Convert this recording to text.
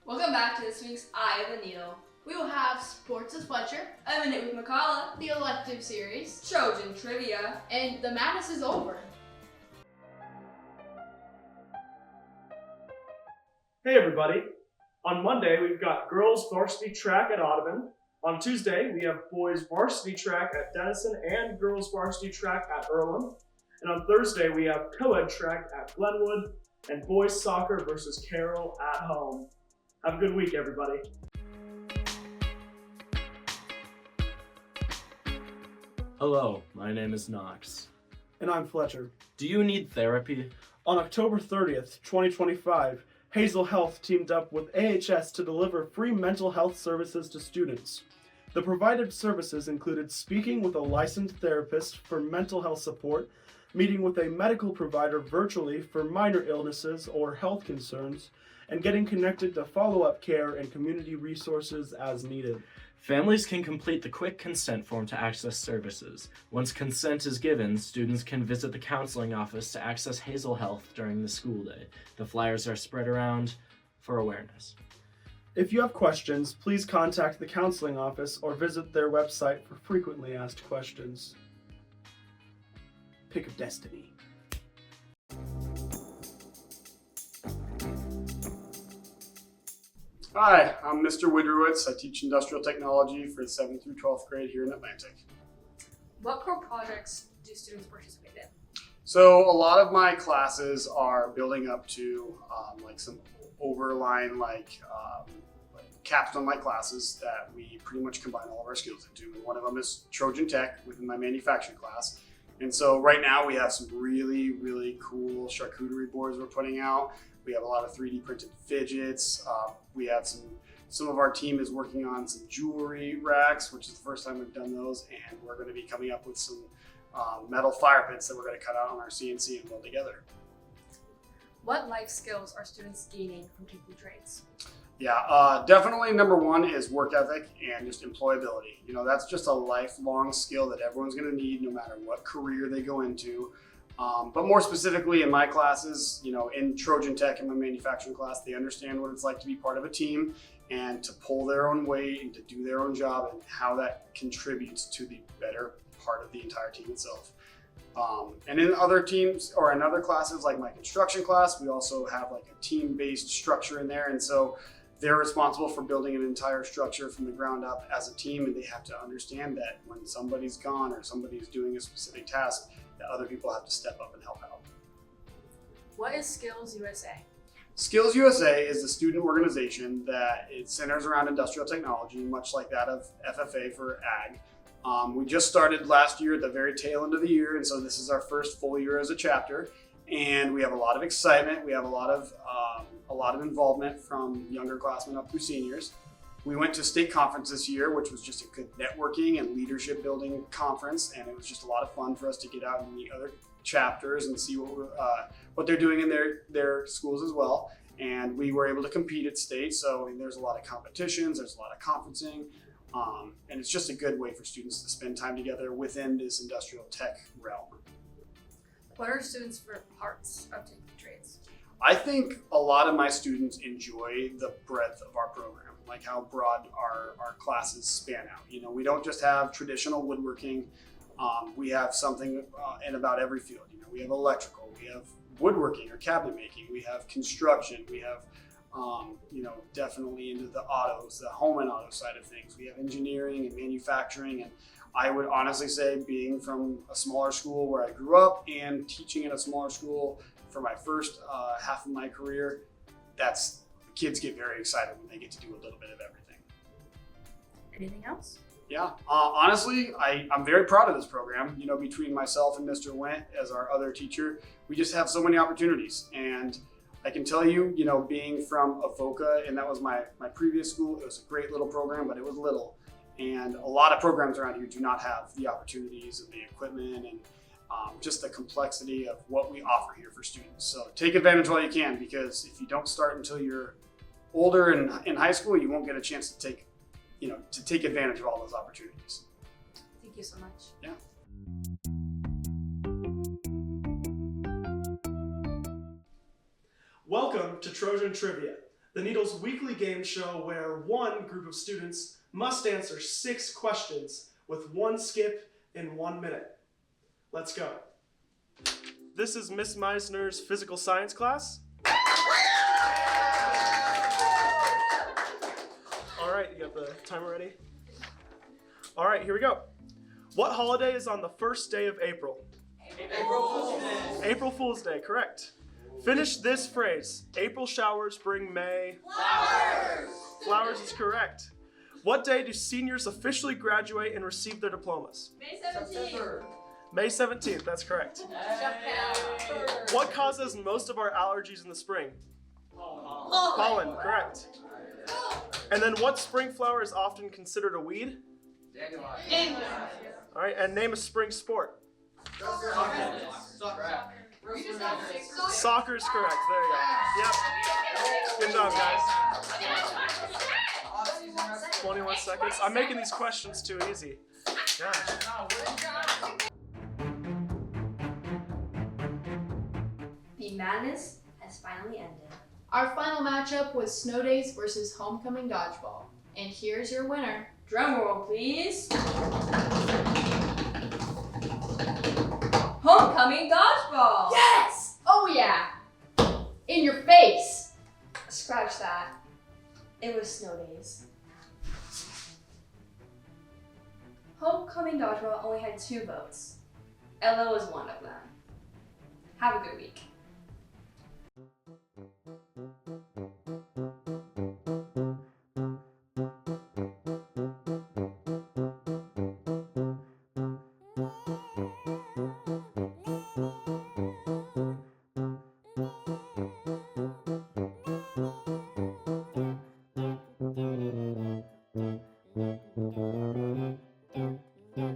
Welcome back to this week's Eye of the Needle. We will have Sports with Fletcher, A Minute with McCalla, the Elective series, Trojan Trivia, and the madness is over. Hey everybody! On Monday, we've got girls varsity track at Audubon. On Tuesday, we have boys varsity track at Denison and girls varsity track at Earlham. And on Thursday, we have co-ed track at Glenwood and boys soccer versus Carroll at home. Have a good week, everybody. Hello, my name is Knox. And I'm Fletcher. Do you need therapy? On October 30th, 2025, Hazel Health teamed up with AHS to deliver free mental health services to students. The provided services included speaking with a licensed therapist for mental health support, meeting with a medical provider virtually for minor illnesses or health concerns, and getting connected to follow-up care and community resources as needed. Families can complete the quick consent form to access services. Once consent is given, students can visit the counseling office to access Hazel Health during the school day. The flyers are spread around for awareness. If you have questions, please contact the counseling office or visit their website for frequently asked questions. Pick of destiny. Hi, I'm Mr. Widrowitz. I teach industrial technology for the 7th through 12th grade here in Atlantic. What core projects do students participate in? So a lot of my classes are building up to like some overline like capstone like classes that we pretty much combine all of our skills into. One of them is Trojan Tech within my manufacturing class. And so right now we have some really cool charcuterie boards we're putting out. We have a lot of 3D printed fidgets. We have some of our team is working on some jewelry racks, which is the first time we've done those. And we're going to be coming up with some metal fire pits that we're going to cut out on our CNC and weld together. What life skills are students gaining from taking trades? Yeah, definitely number one is work ethic and just employability. You know, that's just a lifelong skill that everyone's going to need no matter what career they go into. But more specifically in my classes, you know, in Trojan Tech in my manufacturing class, they understand what it's like to be part of a team and to pull their own weight and to do their own job and how that contributes to the better part of the entire team itself. And in other teams or in other classes like my construction class, we also have like a team-based structure in there. And so they're responsible for building an entire structure from the ground up as a team, and they have to understand that when somebody's gone or somebody's doing a specific task, that other people have to step up and help out. What is Skills USA? Skills USA is a student organization that it centers around industrial technology, much like that of FFA for ag. We just started last year at the very tail end of the year, and so this is our first full year as a chapter. And we have a lot of excitement. We have a lot of involvement from younger classmen up through seniors. We went to state conference this year, which was just a good networking and leadership building conference, and it was just a lot of fun for us to get out and meet other chapters and see what they're doing in their schools as well. And we were able to compete at state, so there's a lot of competitions, there's a lot of conferencing, and it's just a good way for students to spend time together within this industrial tech realm. What are students' favorite parts of taking trades? I think a lot of my students enjoy the breadth of our program, like how broad our classes span out. You know, we don't just have traditional woodworking. We have something in about every field. You know, we have electrical, we have woodworking or cabinet making, we have construction, we have, you know, definitely into the autos, the home and auto side of things. We have engineering and manufacturing. And I would honestly say, being from a smaller school where I grew up and teaching in a smaller school for my first half of my career, kids get very excited when they get to do a little bit of everything. Anything else? Yeah, honestly, I'm very proud of this program. You know, between myself and Mr. Went as our other teacher, we just have so many opportunities. And I can tell you, you know, being from Avoca, and that was my previous school, it was a great little program, but it was little. And a lot of programs around here do not have the opportunities and the equipment and just the complexity of what we offer here for students. So take advantage while you can, because if you don't start until you're older and in high school, you won't get a chance to take advantage of all those opportunities. Thank you so much. Yeah. Welcome to Trojan Trivia. the Needle's weekly game show where one group of students must answer 6 questions with 1 skip in 1 minute. Let's go. This is Miss Meisner's physical science class. All right, you got the timer ready? All right, here we go. What holiday is on the first day of April? April Fool's Day. April Fool's Day, correct. Finish this phrase. April showers bring May. Flowers. Flowers is correct. What day do seniors officially graduate and receive their diplomas? May 17th. May 17th, that's correct. What causes most of our allergies in the spring? Pollen, correct. And then what spring flower is often considered a weed? Dandelion. All right, and name a spring sport. Soccer is correct. There you go. Yep. Good job, guys. 21 seconds. I'm making these questions too easy. Gosh. The madness has finally ended. Our final matchup was snow days versus homecoming dodgeball. And here's your winner. Drum roll, please. Homecoming dodgeball. Yes! Oh yeah! In your face! Scratch that. It was snow days. Homecoming dodgeball only had 2 votes. Ella was one of them. Have a good week. Yeah.